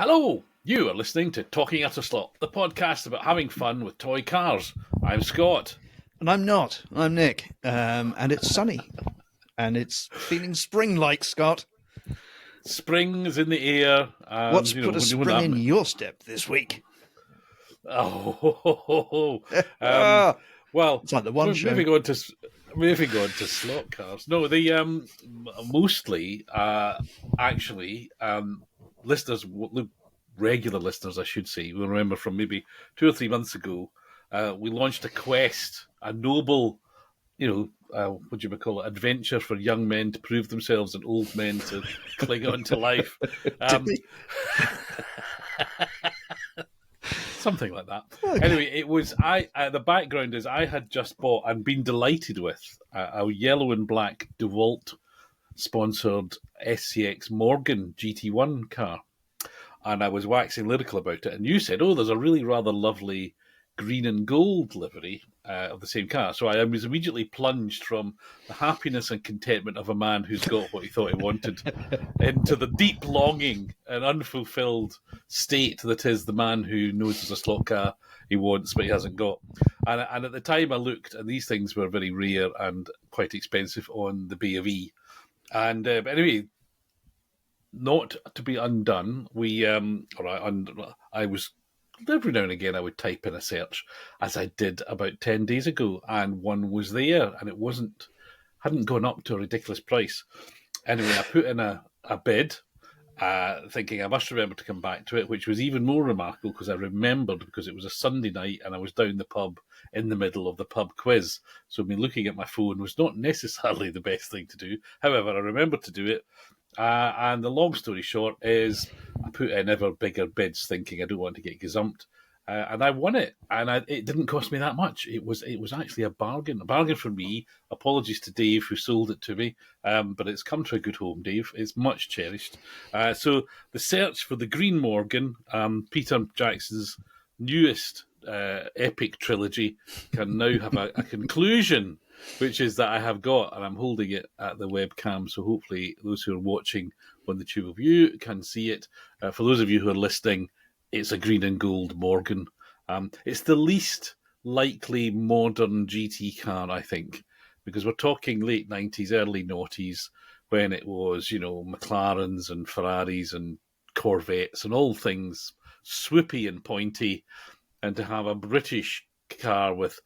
Hello, you are listening to Talking at a Slot, the podcast about having fun with toy cars. I'm Scott. And I'm not. I'm Nick. And it's sunny. And it's feeling spring-like, Scott. Spring's in the air. And, What's put a spring in your step this week? Well, it's like the one show. moving on to slot cars. No, the mostly actually listeners, regular listeners, I should say, will remember from maybe 2 or 3 months ago. We launched a quest, a noble, what do you call it, adventure for young men to prove themselves and old men to cling on to life. Something like that. Okay. Anyway, it was the background is I had just bought and been delighted with a yellow and black DeWalt sponsored SCX Morgan GT1 car, and I was waxing lyrical about it. And you said, "Oh, there's a really rather lovely green and gold livery of the same car." So I was immediately plunged from the happiness and contentment of a man who's got what he thought he wanted into the deep longing and unfulfilled state that is the man who knows there's a slot car he wants but he hasn't got. And at the time I looked, and these things were very rare and quite expensive on the Bay of E. And but anyway, not to be undone, I was... Every now and again, I would type in a search, as I did about 10 days ago, and one was there, and it hadn't gone up to a ridiculous price. Anyway, I put in a bid, thinking I must remember to come back to it, which was even more remarkable because I remembered because it was a Sunday night and I was down the pub in the middle of the pub quiz. So me looking at my phone was not necessarily the best thing to do. However, I remembered to do it. And the long story short is I put in ever bigger bids thinking I don't want to get gazumped. And I won it. And it didn't cost me that much. It was actually a bargain for me. Apologies to Dave who sold it to me. But it's come to a good home, Dave. It's much cherished. So the search for the Green Morgan, Peter Jackson's newest epic trilogy, can now have a conclusion, which is that I have got, and I'm holding it at the webcam, so hopefully those who are watching on the tube of you can see it. For those of you who are listening, it's a green and gold Morgan. It's the least likely modern GT car, I think, because we're talking late 90s, early noughties, when it was, McLarens and Ferraris and Corvettes and all things swoopy and pointy, and to have a British car with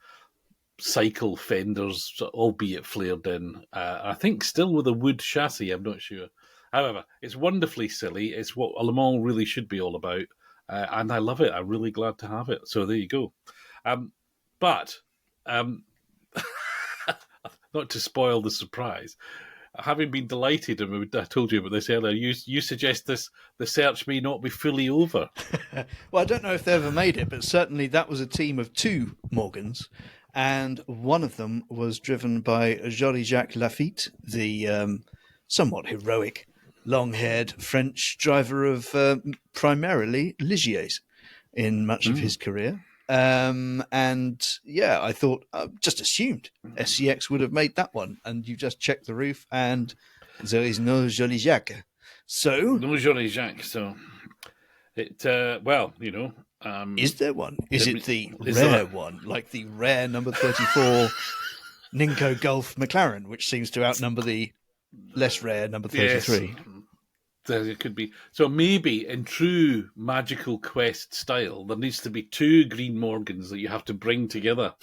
cycle fenders, albeit flared in. I think still with a wood chassis, I'm not sure. However, it's wonderfully silly. It's what Le Mans really should be all about. And I love it. I'm really glad to have it. So there you go. But not to spoil the surprise, having been delighted, and I told you about this earlier, you suggest the search may not be fully over. Well, I don't know if they ever made it, but certainly that was a team of 2 Morgans. And one of them was driven by Jacques Lafitte, the somewhat heroic, long-haired French driver of primarily Ligiers in much of his career. And yeah, I thought, just assumed SCX would have made that one. And you just check the roof and there is no Jolly Jacques. So... No Jolly Jacques, so... It, is there one? Is it the rare one, like the rare number 34 Ninko Golf McLaren, which seems to outnumber the less rare number 33? Yes, it could be. So maybe in true Magical Quest style, there needs to be 2 Green Morgans that you have to bring together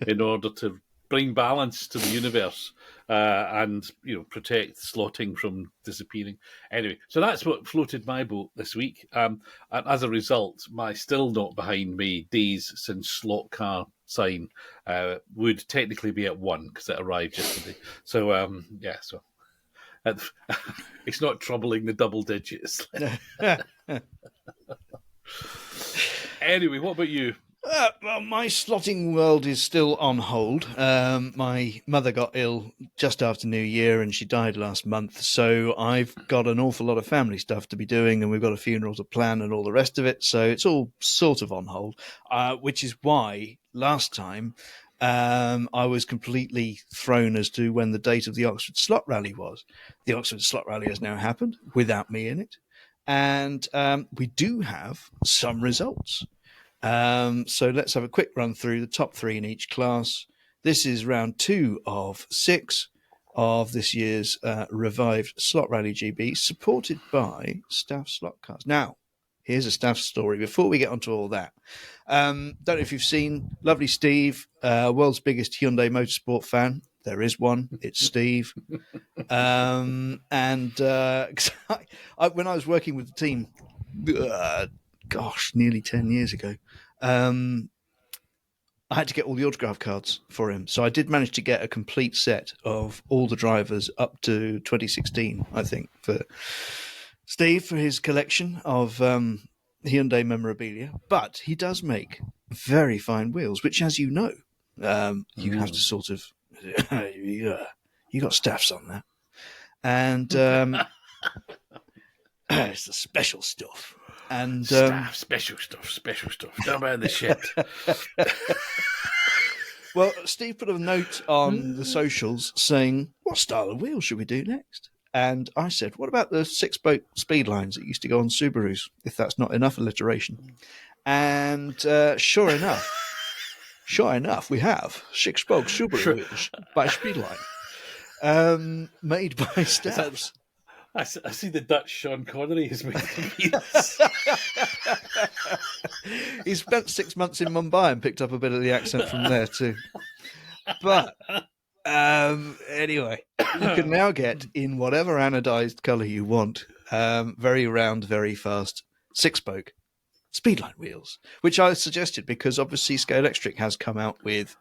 in order to bring balance to the universe and protect slotting from disappearing. Anyway, so that's what floated my boat this week. And as a result, my still not behind me days since slot car sign would technically be at 1 because it arrived yesterday. So so it's not troubling the double digits. Anyway, what about you? Well, my slotting world is still on hold. My mother got ill just after New Year and she died last month. So I've got an awful lot of family stuff to be doing and we've got a funeral to plan and all the rest of it. So it's all sort of on hold, which is why last time I was completely thrown as to when the date of the Oxford Slot Rally was. The Oxford Slot Rally has now happened without me in it. And we do have some results. So let's have a quick run through the top 3 in each class. This is round 2 of 6 of this year's revived Slot Rally GB, supported by Staff Slot Cars. Now, here's a Staff story before we get onto all that. Don't know if you've seen lovely Steve, world's biggest Hyundai Motorsport fan. There is one. It's Steve. When I was working with the team, nearly 10 years ago, I had to get all the autograph cards for him. So I did manage to get a complete set of all the drivers up to 2016, I think, for Steve, for his collection of Hyundai memorabilia. But he does make very fine wheels, which, as you know, you have to sort of... you got staffs on that. And it's the special stuff. And special stuff. Down by the shed. Well, Steve put a note on the socials saying, what style of wheels should we do next? And I said, what about the 6-spoke speed lines that used to go on Subarus, if that's not enough alliteration? And sure enough, we have 6-spoke Subaru wheels by Speedline, made by Staffs. I see the Dutch Sean Connery has made He spent 6 months in Mumbai and picked up a bit of the accent from there too. But anyway, you can now get in whatever anodized colour you want, very round, very fast, 6-spoke Speedline wheels, which I suggested because obviously Scaleauto has come out with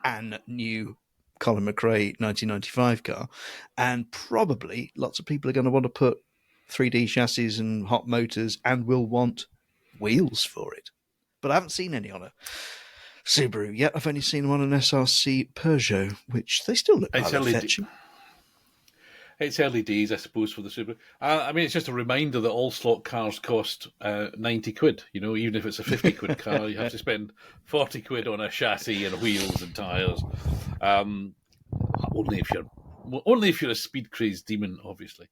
an new Colin McRae 1995 car, and probably lots of people are going to want to put 3D chassis and hot motors and will want wheels for it. But I haven't seen any on a Subaru yet. I've only seen one on an SRC Peugeot, which they still look rather fetching. It's early days, I suppose, for the Subaru. I mean, it's just a reminder that all slot cars cost 90 quid. You know, even if it's a 50 quid car, you have to spend 40 quid on a chassis and wheels and tyres. Only if you're a speed crazed demon, obviously.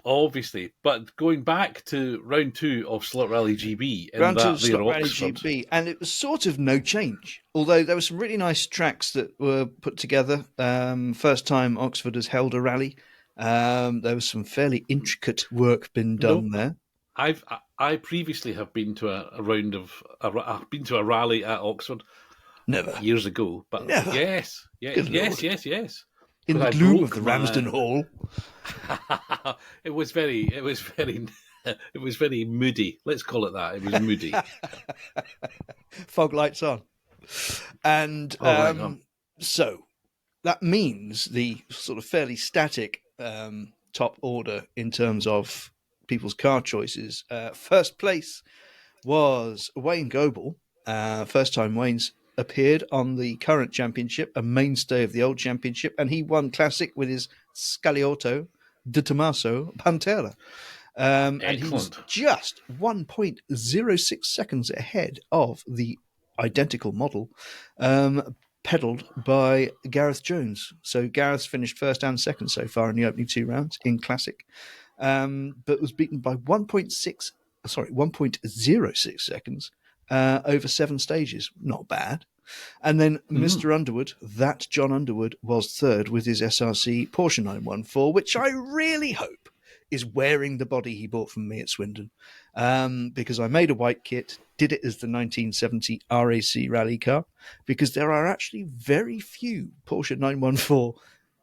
Obviously, but going back to round 2 of Slot Rally GB, round 2 of Slot Rally GB, and it was sort of no change. Although there were some really nice tracks that were put together. First time Oxford has held a rally. There was some fairly intricate work been done there. I previously have been to I've been to a rally at Oxford. Never. Years ago, but never. Yes. In the gloom of the Ramsden Hall. It was very moody. Let's call it that. It was moody. Fog lights on. And so that means the sort of fairly static top order in terms of people's car choices. First place was Wayne Goebel. First time Wayne's appeared on the current championship, a mainstay of the old championship, and he won Classic with his Scaleauto de Tommaso Pantera. And he was just 1.06 seconds ahead of the identical model, pedalled by Gareth Jones. So Gareth's finished first and second so far in the opening 2 rounds in Classic, but was beaten by 1.06 seconds over 7 stages. Not bad. And then Mr. Underwood, that John Underwood, was third with his SRC Porsche 914, which I really hope is wearing the body he bought from me at Swindon, because I made a white kit, did it as the 1970 RAC rally car, because there are actually very few Porsche 914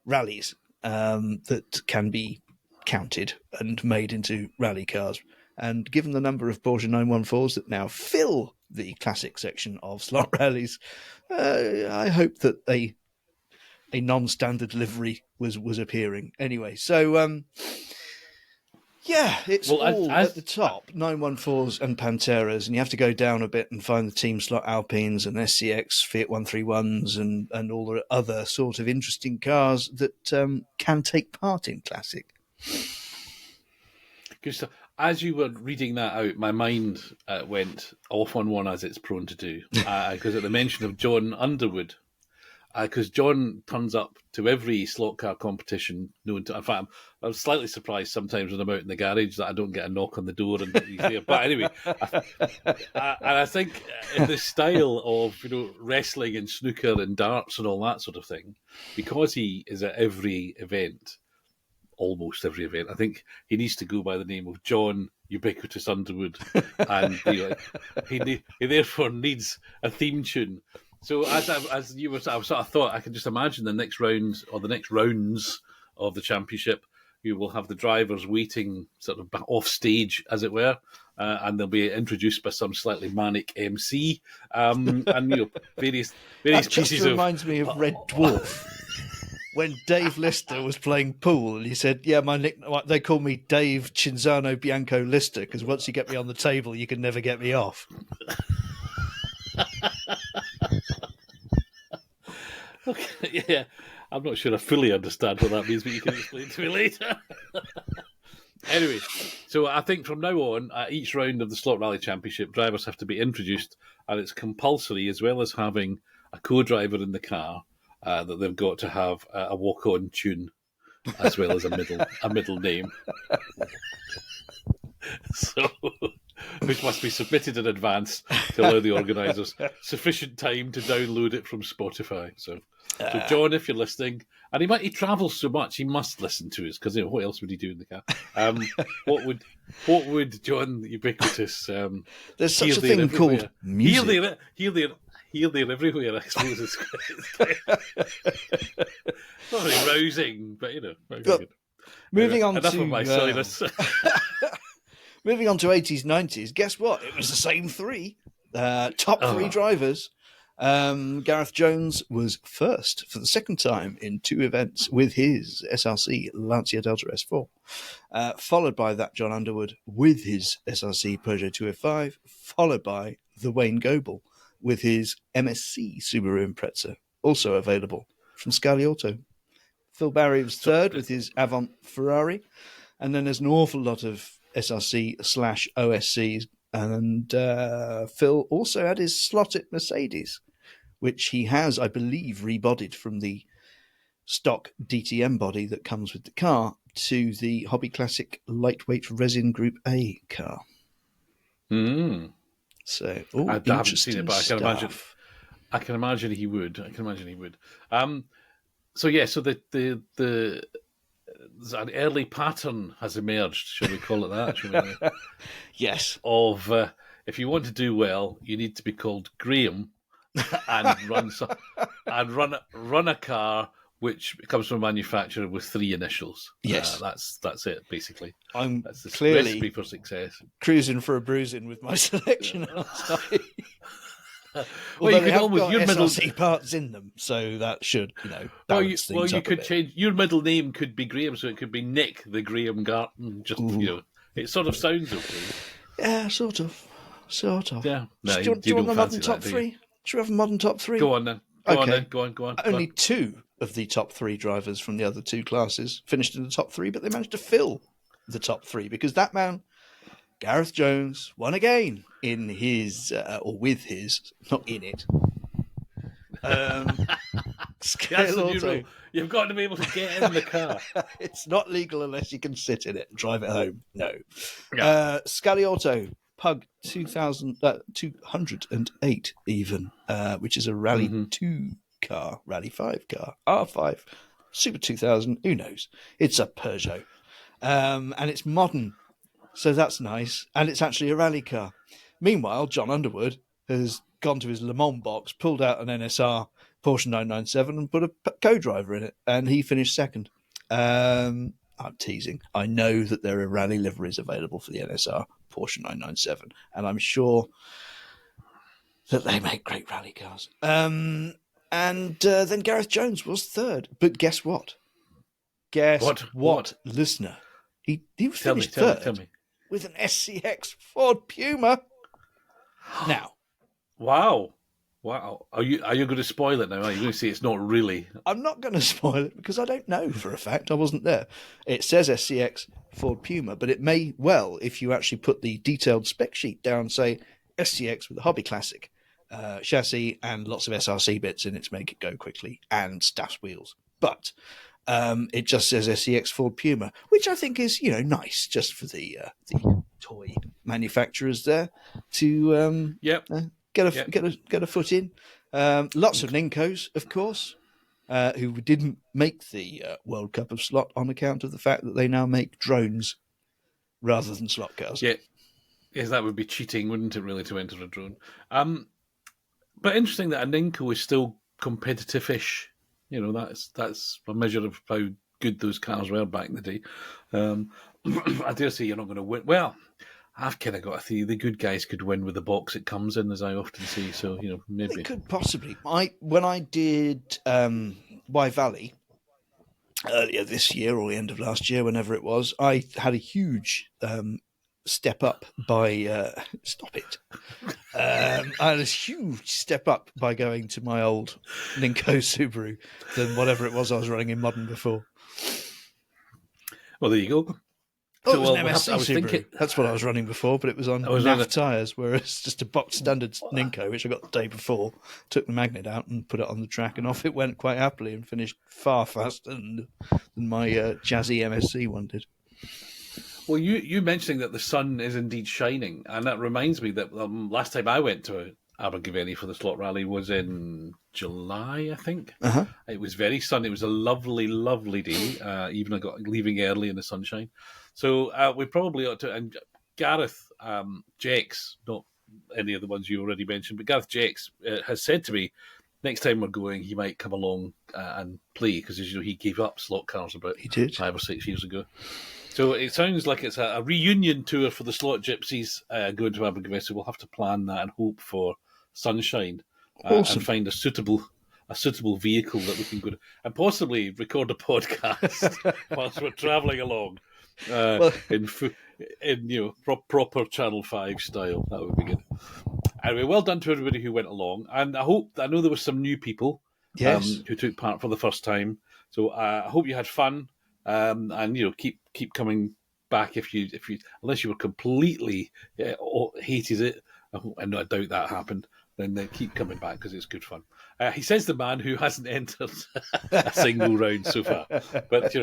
rallies that can be counted and made into rally cars. And given the number of Porsche 914s that now fill the classic section of slot rallies, I hope that a non-standard livery was appearing. Anyway, so it's all at the top, 914s and Panteras, and you have to go down a bit and find the team slot Alpines and SCX Fiat 131s and all the other sort of interesting cars that can take part in classic. Good stuff. As you were reading that out, my mind went off on one, as it's prone to do, because at the mention of John Underwood, because John turns up to every slot car competition known to. In fact, I'm slightly surprised sometimes when I'm out in the garage that I don't get a knock on the door and he's there. But anyway, I think in the style of wrestling and snooker and darts and all that sort of thing, because he is at every event, almost every event, I think he needs to go by the name of John Ubiquitous Underwood, and he therefore needs a theme tune. So as you were, I sort of thought I can just imagine the next round or the next rounds of the championship. You will have the drivers waiting sort of off stage, as it were, and they'll be introduced by some slightly manic MC, and various that pieces just reminds me of Red Dwarf. When Dave Lister was playing pool, and he said, "Yeah, my nickname, they call me Dave Cinzano Bianco Lister because once you get me on the table, you can never get me off." Okay, yeah, I'm not sure I fully understand what that means, but you can explain to me later. Anyway, so I think from now on, at each round of the Slot Rally Championship, drivers have to be introduced, and it's compulsory, as well as having a co-driver in the car, that they've got to have a walk-on tune, as well as a middle name. So, which must be submitted in advance to allow the organisers sufficient time to download it from Spotify. So John, if you're listening, and he travels so much, he must listen to us, because what else would he do in the car? What would John Ubiquitous? There's such a thing called music. Here, there, everywhere. I suppose it's not very rousing, but very good. Moving on enough to of my silliness. Moving on to 80s, 90s. Guess what? It was the same three. Top three drivers. Gareth Jones was first for the second time in two events with his SRC Lancia Delta S4. Followed by that John Underwood with his SRC Peugeot 205. Followed by the Wayne Goebel with his MSC Subaru Impreza, also available from Scaleauto. Phil Barry was third with his Avant Ferrari. And then there's an awful lot of SRC/OSCs. And Phil also had his slotted Mercedes, which he has, I believe, rebodied from the stock DTM body that comes with the car to the Hobby Classic lightweight resin Group A car. So, I haven't seen it, but stuff. I can imagine he would. So the an early pattern has emerged. Shall we call it that? Yes. Of if you want to do well, you need to be called Graham and run a car which comes from a manufacturer with three initials. Yes, that's it basically. That's the clearly recipe for success. Cruising for a bruising with my selection. Well, you could almost your middle SRC parts in them, so that should you could change your middle name could be Graham, so it could be Nick the Graham Garten. Just it sort of sounds okay. Yeah, sort of. Yeah. No, do you want a modern top three? Should we have a modern top three? Go on then. Go on. Only two of the top three drivers from the other two classes finished in the top three, but they managed to fill the top three because that man, Gareth Jones, won again in his, or with his, not in it. Scaleauto. You've got to be able to get in the car. It's not legal unless you can sit in it and drive it home. No. Yeah. Scaleauto Pug 208 even, which is a Rally 2 car, Rally 5 car, R5, Super 2000, who knows? It's a Peugeot. And it's modern, so that's nice. And it's actually a rally car. Meanwhile, John Underwood has gone to his Le Mans box, pulled out an NSR Porsche 997 and put a co-driver in it, and he finished second. I'm teasing. I know that there are rally liveries available for the NSR Porsche 997, and I'm sure that they make great rally cars. And then Gareth Jones was third. But guess what? What? Listener? He was finished third tell me. with an SCX Ford Puma. Now. Wow. Are you going to spoil it now? Are you going to say it's not really? I'm not going to spoil it because I don't know for a fact. I wasn't there. It says SCX Ford Puma, but it may well, if you actually put the detailed spec sheet down, say SCX with a Hobby Classic chassis and lots of SRC bits in it to make it go quickly, and staffed wheels. But it just says SEX Ford Puma, which I think is nice just for the toy manufacturers there to get a foot in. Lots of Ninkos, of course, who didn't make the World Cup of Slot on account of the fact that they now make drones rather than slot cars. Yeah, yes, that would be cheating, wouldn't it? Really, to enter a drone. But interesting that a Ninko is still competitive-ish. That's a measure of how good those cars were back in the day. I dare say you're not going to win. Well, I've kind of got a theory the good guys could win with the box it comes in, as I often say. So maybe they could possibly. When I did Y Valley earlier this year or the end of last year, whenever it was, I had a huge step up by stop it. I had a huge step up by going to my old Ninko Subaru than whatever it was I was running in modern before. Well, there you go. Oh, so, it was an MSC Subaru. Thinking... That's what I was running before, but it was on NAF tyres, whereas just a box standard Ninko, which I got the day before, took the magnet out and put it on the track, and off it went quite happily and finished far faster than my jazzy MSC one did. Well, you mentioning that the sun is indeed shining, and that reminds me that last time I went to Abergavenny for the slot rally was in July, I think. Uh-huh. It was very sunny. It was a lovely, lovely day. Even I got leaving early in the sunshine. So we probably ought to. And Gareth Jex, not any of the ones you already mentioned, but Gareth Jex has said to me, next time we're going, he might come along and play, because he gave up slot cars about 5 or 6 years ago. So it sounds like it's a reunion tour for the slot gypsies going to Abergavenny. So we'll have to plan that and hope for sunshine awesome. And find a suitable vehicle that we can go to, and possibly record a podcast whilst we're travelling along in proper Channel 5 style. That would be good. Anyway, well done to everybody who went along, and I know there were some new people who took part for the first time. So I hope you had fun. And keep coming back if you unless you were completely hated it, and I doubt that happened. Then they keep coming back because it's good fun. He says the man who hasn't entered a single round so far, but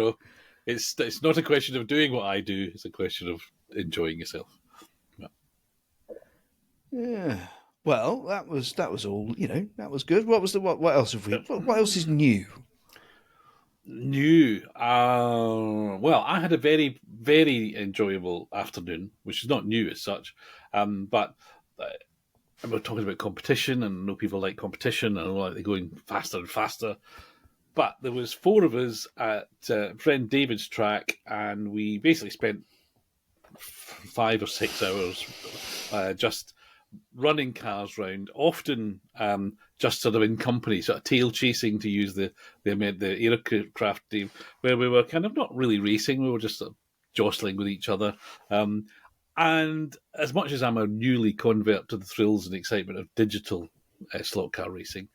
it's not a question of doing what I do; it's a question of enjoying yourself. Yeah. Well, that was all. That was good. What else have we? What else is new? New. Well, I had a very, very enjoyable afternoon, which is not new as such, but we're talking about competition, and I know people like competition, and I like they're going faster and faster. But there was 4 of us at friend David's track, and we basically spent 5 or 6 hours just running cars round, often just sort of in company, sort of tail chasing, to use the aircraft name, where we were kind of not really racing, we were just sort of jostling with each other. And as much as I'm a newly convert to the thrills and excitement of digital slot car racing,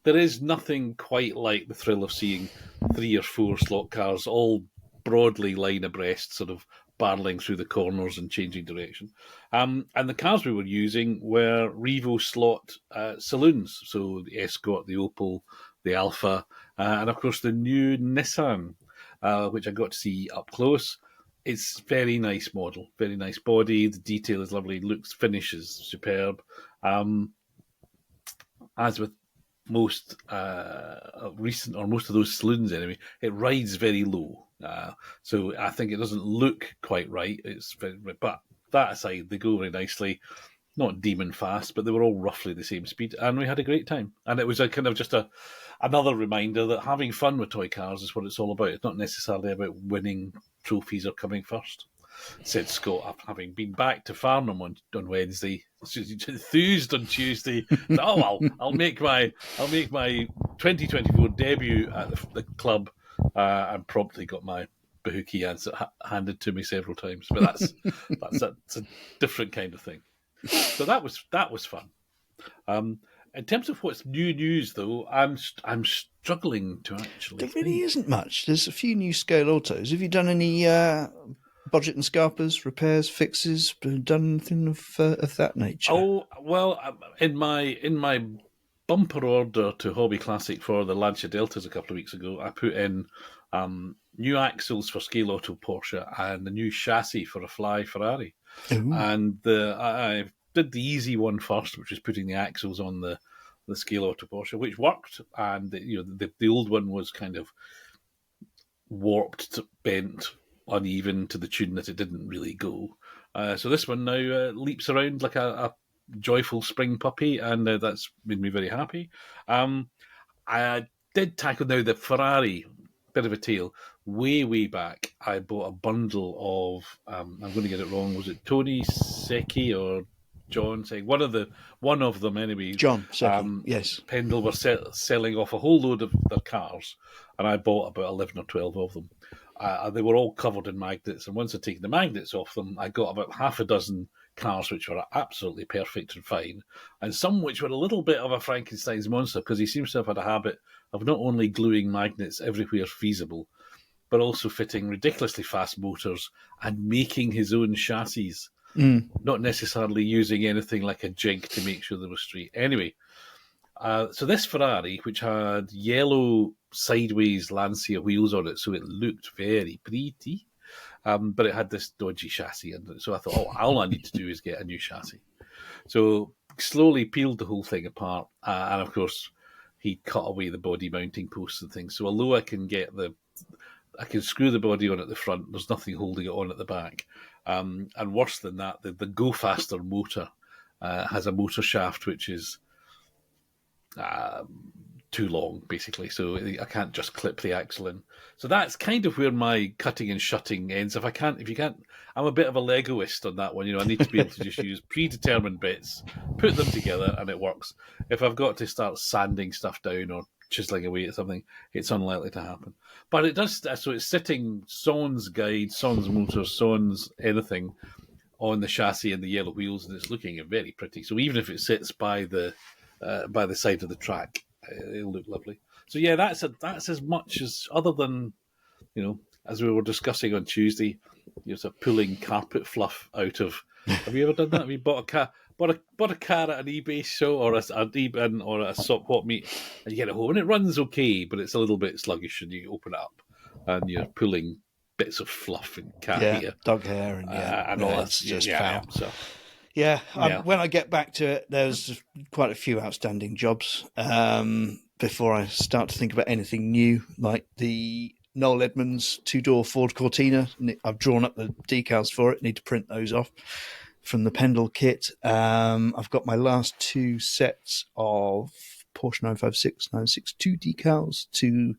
there is nothing quite like the thrill of seeing 3 or 4 slot cars all broadly line abreast, sort of barreling through the corners and changing direction. And the cars we were using were Revo slot saloons. So the Escort, the Opel, the Alpha, and of course the new Nissan, which I got to see up close. It's very nice model, very nice body. The detail is lovely. Finish is superb. As with most recent, or most of those saloons anyway, it rides very low. So I think it doesn't look quite right. But that aside, they go very nicely. Not demon fast, but they were all roughly the same speed, and we had a great time. And it was a kind of just another reminder that having fun with toy cars is what it's all about. It's not necessarily about winning trophies or coming first. Said Scott, having been back to Farnham on Wednesday, enthused on Tuesday. I'll make my 2024 debut at the club, and promptly got my Bahuki answer handed to me several times. But that's a different kind of thing. So that was fun. In terms of what's new news, though, I'm struggling to actually. There really isn't much. There's a few new Scaleautos. Have you done any Bodget and Scarpers, repairs, fixes, done anything of that nature? Oh well, in my bumper order to Hobby Classic for the Lancia Deltas a couple of weeks ago, I put in new axles for Scaleauto Porsche and a new chassis for a Fly Ferrari. Ooh. And I did the easy one first, which was putting the axles on the Scaleauto Porsche, which worked. And the old one was kind of warped, bent, uneven to the tune that it didn't really go. So this one now leaps around like a joyful spring puppy, and that's made me very happy. I did tackle now the Ferrari, bit of a tale. Way back, I bought a bundle of, I'm going to get it wrong, was it Tony Secchi or John Secchi? One of them anyway. John Secchi, yes. Pendle were selling off a whole load of their cars, and I bought about 11 or 12 of them. They were all covered in magnets, and once I'd taken the magnets off them, I got about half a dozen cars which were absolutely perfect and fine, and some which were a little bit of a Frankenstein's monster, because he seems to have had a habit of not only gluing magnets everywhere feasible, but also fitting ridiculously fast motors and making his own chassis, not necessarily using anything like a jig to make sure they were straight. Anyway, so this Ferrari, which had yellow sideways Lancia wheels on it, so it looked very pretty, but it had this dodgy chassis. And so I thought, all I need to do is get a new chassis. So slowly peeled the whole thing apart, and of course he cut away the body mounting posts and things. So although I can screw the body on at the front, there's nothing holding it on at the back. And worse than that, the Go Faster motor has a motor shaft which is too long, basically, so I can't just clip the axle in. So that's kind of where my cutting and shutting ends. If you can't, I'm a bit of a Legoist on that one. I need to be able to just use predetermined bits, put them together, and it works. If I've got to start sanding stuff down or chiseling away at something, it's unlikely to happen. But it does. So it's sitting sans guide, sans motor, sans anything on the chassis and the yellow wheels, and it's looking very pretty. So even if it sits by the side of the track, it'll look lovely. So yeah, that's as much as, other than, as we were discussing on Tuesday, sort of pulling carpet fluff out of. Have you ever done that? Have you bought a car at an eBay show or a swap meet, and you get it home and it runs okay, but it's a little bit sluggish, and you open it up and you're pulling bits of fluff and cat hair, dog hair, and all that's just foul. So. Yeah, when I get back to it, there's quite a few outstanding jobs before I start to think about anything new, like the Noel Edmonds two-door Ford Cortina. I've drawn up the decals for it, need to print those off from the Pendle kit. I've got my last two sets of Porsche 956, 962 decals to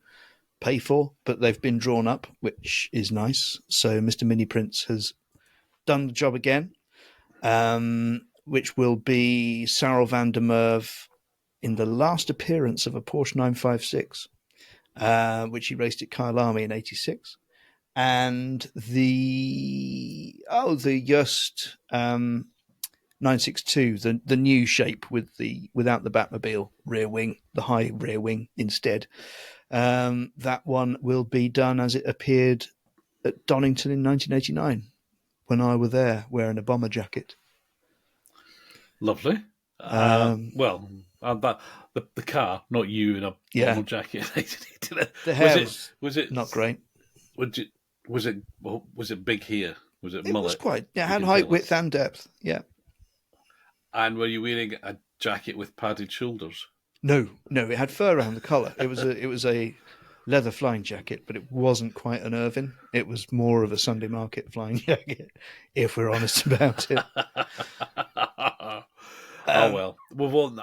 pay for, but they've been drawn up, which is nice. So Mr. Mini Prints has done the job again. Which will be Sarel van der Merwe in the last appearance of a Porsche 956, which he raced at Kyalami in '86, and the Just 962, the new shape without the Batmobile rear wing, the high rear wing instead. That one will be done as it appeared at Donington in 1989. When I were there wearing a bomber jacket. Lovely. The car, not you in a bomber jacket. The hair was it not great? Was it big hair? Was it mullet? It was quite. It had height, width, and depth. Yeah. And were you wearing a jacket with padded shoulders? No. It had fur around the collar. It was a leather flying jacket, but it wasn't quite an Irvine. It was more of a Sunday market flying jacket, if we're honest about it. We've all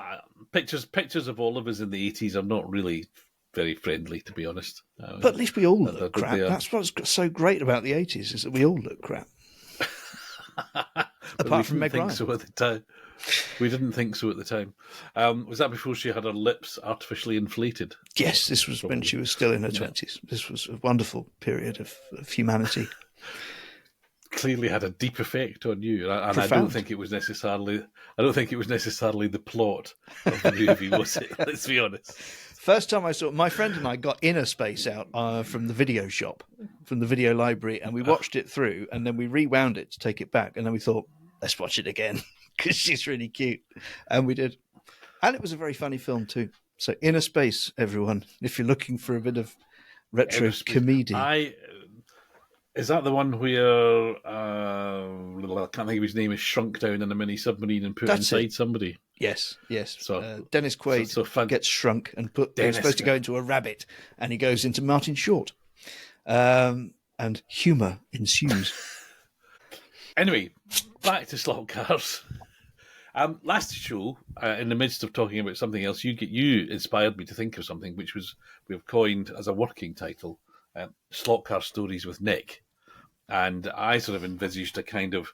pictures of all of us in the 80s are not really very friendly, to be honest. But at least we all look crap. That's what's so great about the 80s, is that we all look crap. Apart from Meg Ryan. So at the time. We didn't think so at the time. Was that before she had her lips artificially inflated? Yes, this was when she was still in her 20s. This was a wonderful period of humanity. Clearly had a deep effect on you, and I don't think it was necessarily the plot of the movie, was it? Let's be honest. First time I saw it, my friend and I got Inner Space out from the video shop from the video library, and we watched it through, and then we rewound it to take it back, and then we thought, let's watch it again because she's really cute, and we did, and it was a very funny film too. So Inner Space, everyone, if you're looking for a bit of retro comedy. Is that the one where I can't think of his name, is shrunk down in a mini submarine and put inside somebody? Yes. So Dennis Quaid gets shrunk and he's supposed to go into a rabbit, and he goes into Martin Short, and humour ensues. Anyway, back to slot cars. Last show, in the midst of talking about something else, you inspired me to think of something which we've coined as a working title. Slot car stories with Nick, and I sort of envisaged a kind of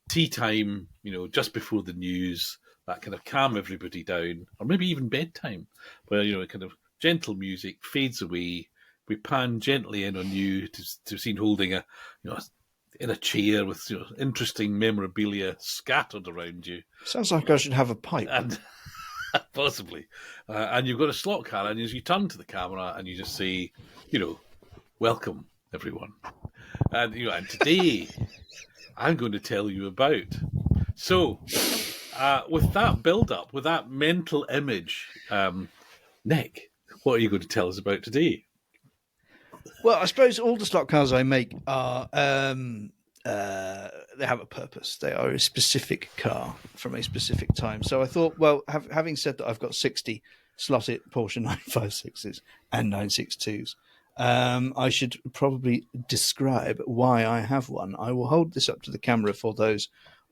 tea time, just before the news, that kind of calm everybody down, or maybe even bedtime, where kind of gentle music fades away. We pan gently in on you to seen holding in a chair with interesting memorabilia scattered around you. Sounds like I should have a pipe. And possibly, and you've got a slot car, and as you turn to the camera and you just say, welcome, everyone. And today, I'm going to tell you about. So, with that build-up, with that mental image, Nick, what are you going to tell us about today? Well, I suppose all the slot cars I make are, they have a purpose. They are a specific car from a specific time. So I thought, well, having said that, I've got 60 slotted Porsche 956s and 962s. I should probably describe why I have one. I will hold this up to the camera for those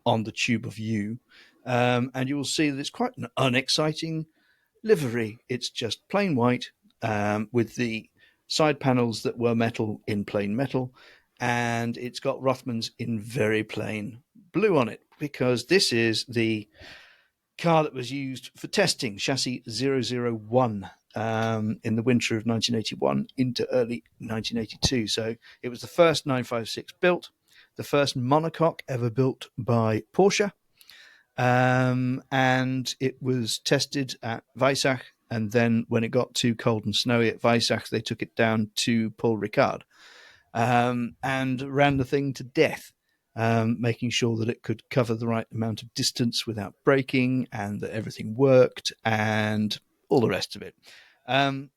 on the tube of you, and you will see that it's quite an unexciting livery. It's just plain white, with the side panels that were metal in plain metal, and it's got Rothmans in very plain blue on it, because this is the car that was used for testing chassis 001 in the winter of 1981 into early 1982. So it was the first 956 built, the first monocoque ever built by Porsche, and it was tested at Weissach, and then when it got too cold and snowy at Weissach, they took it down to Paul Ricard, and ran the thing to death, making sure that it could cover the right amount of distance without braking, and that everything worked, and all the rest of it. And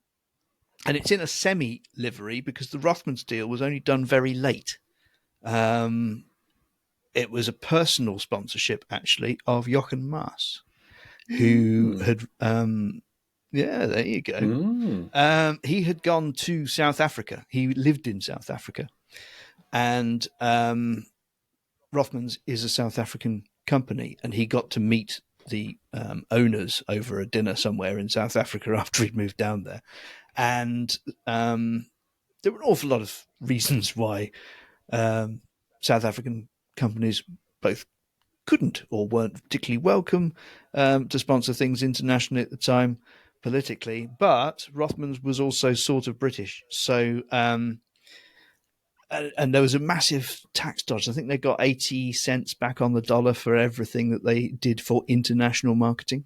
it's in a semi-livery because the Rothmans deal was only done very late. It was a personal sponsorship, actually, of Jochen Maas, who had... yeah, there you go. He had gone to South Africa. He lived in South Africa. And Rothmans is a South African company, and he got to meet the owners over a dinner somewhere in South Africa after he'd moved down there. And there were an awful lot of reasons why South African companies both couldn't or weren't particularly welcome to sponsor things internationally at the time, politically, but Rothmans was also sort of British. So, and there was a massive tax dodge. I think they got 80 cents back on the dollar for everything that they did for international marketing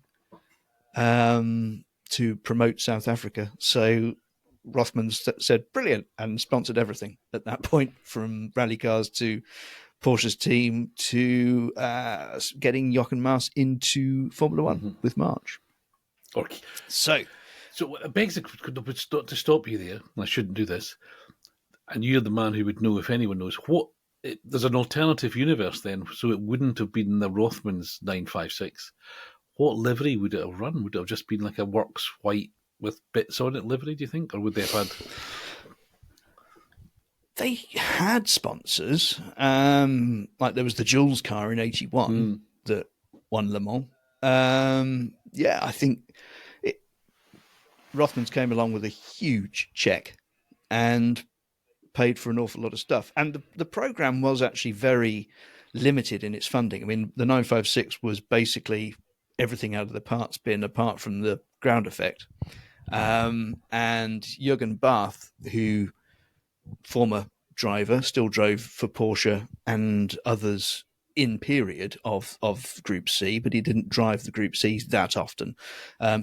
to promote South Africa. So Rothmans said, brilliant, and sponsored everything at that point, from rally cars to Porsche's team to getting Jochen Maas into Formula One with March. Okay. So it begs to stop you there, and I shouldn't do this, and you're the man who would know, if anyone knows, there's an alternative universe then, so it wouldn't have been the Rothmans 956. What livery would it have run? Would it have just been like a Works white with bits on it livery, do you think? Or would they have had... They had sponsors, like there was the Jules car in 81 that won Le Mans. Yeah, I think Rothmans came along with a huge check and paid for an awful lot of stuff. And the program was actually very limited in its funding. I mean, the 956 was basically everything out of the parts bin apart from the ground effect. And Jürgen Barth, who, former driver, still drove for Porsche and others in period of Group C, but he didn't drive the Group C that often.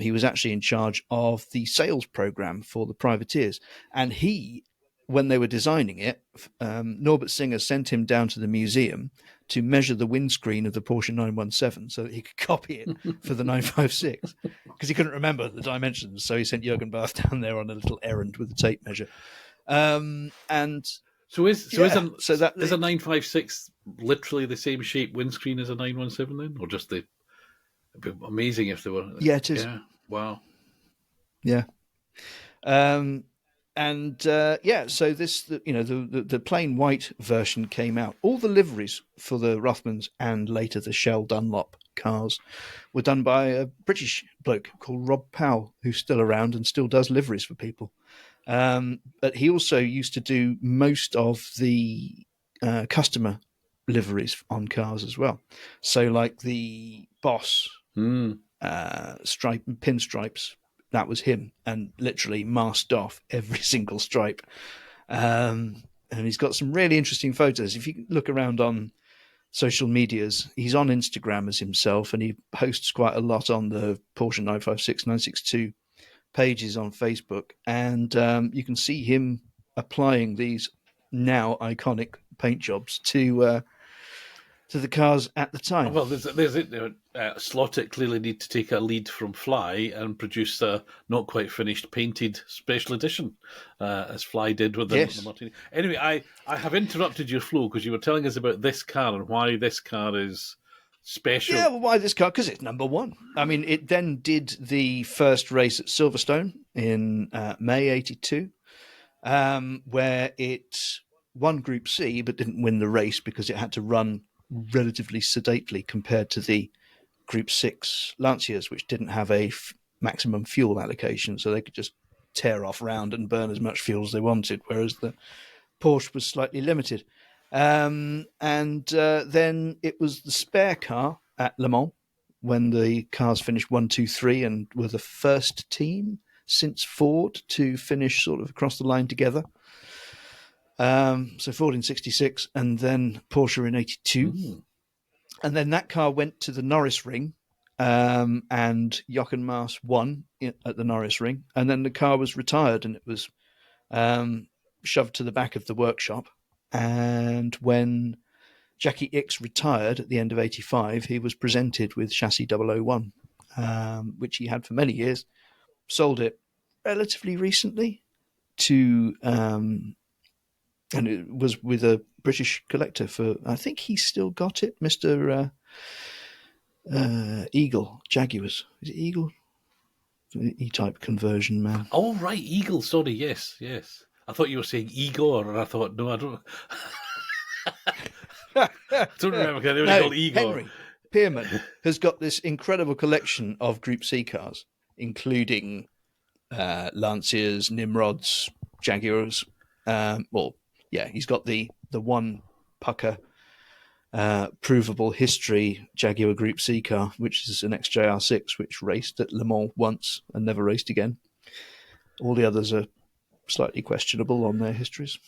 He was actually in charge of the sales program for the privateers, and he when they were designing it, Norbert Singer sent him down to the museum to measure the windscreen of the Porsche 917 so that he could copy it for the 956, because he couldn't remember the dimensions. So he sent Jürgen Barth down there on a little errand with a tape measure. And is a 956 literally the same shape windscreen as a 917 then, or just it'd be amazing if they were? Yeah, it is. Yeah, wow. Yeah. So this, the plain white version came out. All the liveries for the Rothmans and later the Shell Dunlop cars were done by a British bloke called Rob Powell, who's still around and still does liveries for people. But he also used to do most of the customer liveries on cars as well. So like the Boss stripe and pinstripes, that was him, and literally masked off every single stripe. And he's got some really interesting photos. If you look around on social medias, he's on Instagram as himself, and he posts quite a lot on the Porsche 956, 962 pages on Facebook. And you can see him applying these now iconic paint jobs to the cars at the time. Well, there's it. Slotted clearly need to take a lead from Fly and produce a not quite finished painted special edition, as Fly did with the Martini. Anyway, I have interrupted your flow because you were telling us about this car and why this car is special. Yeah, well, why this car? Because it's number one. I mean, it then did the first race at Silverstone in May '82, where it won Group C but didn't win the race because it had to run relatively sedately compared to the Group 6 Lancias, which didn't have a maximum fuel allocation, so they could just tear off round and burn as much fuel as they wanted, whereas the Porsche was slightly limited. Then it was the spare car at Le Mans when the cars finished 1, 2, 3 and were the first team since Ford to finish sort of across the line together. So Ford in 66 and then Porsche in 82. And then that car went to the Norris Ring, and Jochen Mass won at the Norris Ring. And then the car was retired and it was shoved to the back of the workshop. And when Jackie Ickx retired at the end of 85, he was presented with chassis 001, which he had for many years. Sold it relatively recently to... and it was with a British collector for, I think he's still got it, Mr. Eagle, Jaguars. Is it Eagle? E-type conversion man. Oh, right, Eagle, sorry, yes. I thought you were saying Igor, and I thought, no, I don't... I don't remember, they were called Igor. Henry Pearman has got this incredible collection of Group C cars, including Lancias, Nimrods, Jaguars, he's got the one pucker provable history Jaguar Group C car, which is an XJR6, which raced at Le Mans once and never raced again. All the others are slightly questionable on their histories.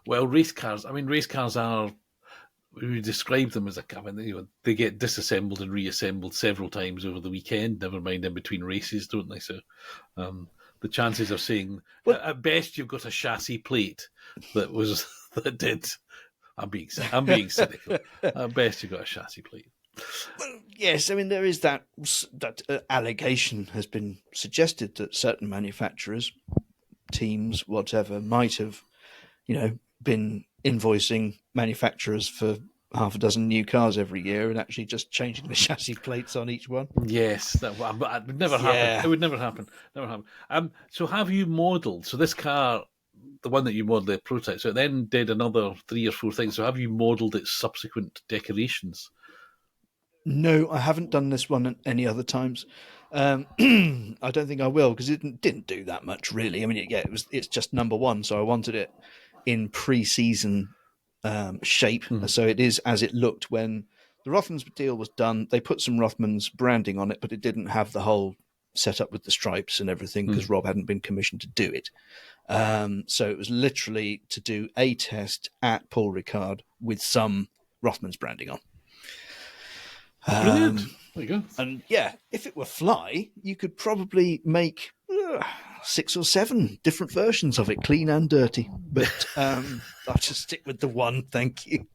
Well, race cars are, we describe them as they get disassembled and reassembled several times over the weekend, never mind in between races, don't they? So the chances of saying, at best, you've got a chassis plate that did. I'm being cynical. At best, you've got a chassis plate. Well, yes, I mean there is that allegation has been suggested that certain manufacturers, teams, whatever, might have, been invoicing manufacturers for half a dozen new cars every year and actually just changing the chassis plates on each one. Yes, that would never happen. It would never happen. So have you modelled? So this car, the one that you modelled, the prototype, so it then did another 3 or 4 things. So have you modelled its subsequent decorations? No, I haven't done this one at any other times. I don't think I will, because it didn't do that much, really. I mean, it's just number one, so I wanted it in pre-season shape, so it is as it looked when the Rothmans deal was done. They put some Rothmans branding on it, but it didn't have the whole setup with the stripes and everything because Rob hadn't been commissioned to do it. So it was literally to do a test at Paul Ricard with some Rothmans branding on. Brilliant. There you go. And if it were Fly, you could probably make 6 or 7 different versions of it, clean and dirty. But I'll just stick with the one, thank you.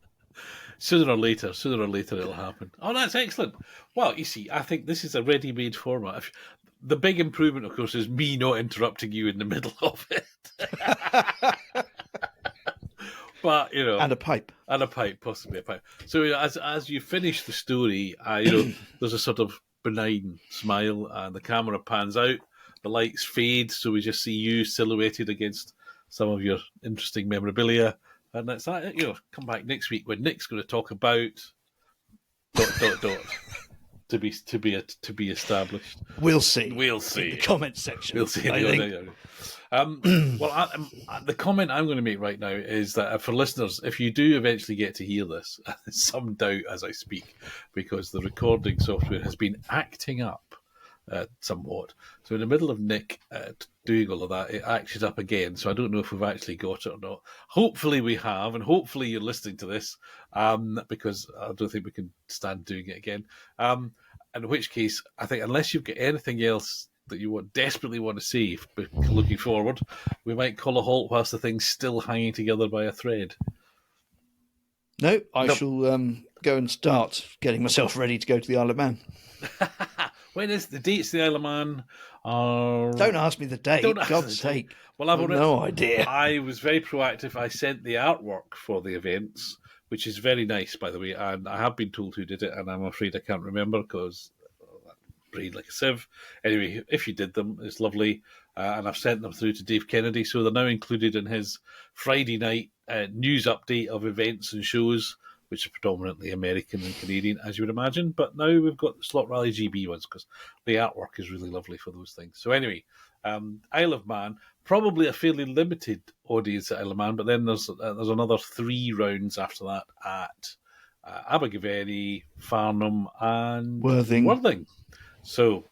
Sooner or later it'll happen. Oh, that's excellent. Well, you see, I think this is a ready-made format. The big improvement, of course, is me not interrupting you in the middle of it. But, you know... And a pipe. Possibly a pipe. So as you finish the story, there's a sort of benign smile, and the camera pans out, the lights fade, so we just see you silhouetted against some of your interesting memorabilia. And that's that. You know, come back next week when Nick's going to talk about ... to be established. We'll see. In the comment section. We'll see. The comment I'm going to make right now is that for listeners, if you do eventually get to hear this, some doubt as I speak, because the recording software has been acting up somewhat. So in the middle of Nick doing all of that, it acted up again. So I don't know if we've actually got it or not. Hopefully we have, and hopefully you're listening to this, because I don't think we can stand doing it again. In which case, I think unless you've got anything else that you desperately want to see looking forward, we might call a halt whilst the thing's still hanging together by a thread. No, I shall go and start getting myself ready to go to the Isle of Man. When is the dates to the Isle of Man? Don't ask me the date. God's sake. Well, I've no idea. I was very proactive. I sent the artwork for the events, which is very nice, by the way. And I have been told who did it, and I'm afraid I can't remember because brain like a sieve. Anyway, if you did them, it's lovely. And I've sent them through to Dave Kennedy, so they're now included in his Friday night news update of events and shows, which are predominantly American and Canadian, as you would imagine. But now we've got the Slot Rally GB ones because the artwork is really lovely for those things. So anyway, Isle of Man, probably a fairly limited audience at Isle of Man, but then there's another 3 rounds after that at Abergavenny, Farnham, and Worthing. So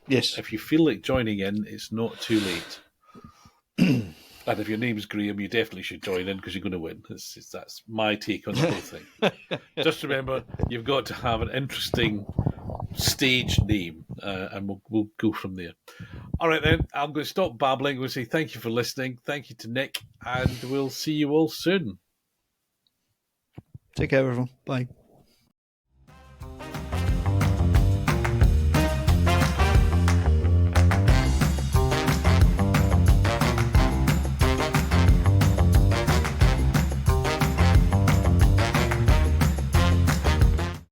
yes, if you feel like joining in, it's not too late. And if your name's Graham, you definitely should join in because you're going to win. That's my take on the whole thing. Just remember, you've got to have an interesting stage name, and we'll go from there. All right, then. I'm going to stop babbling. We'll say thank you for listening. Thank you to Nick, and we'll see you all soon. Take care, everyone. Bye.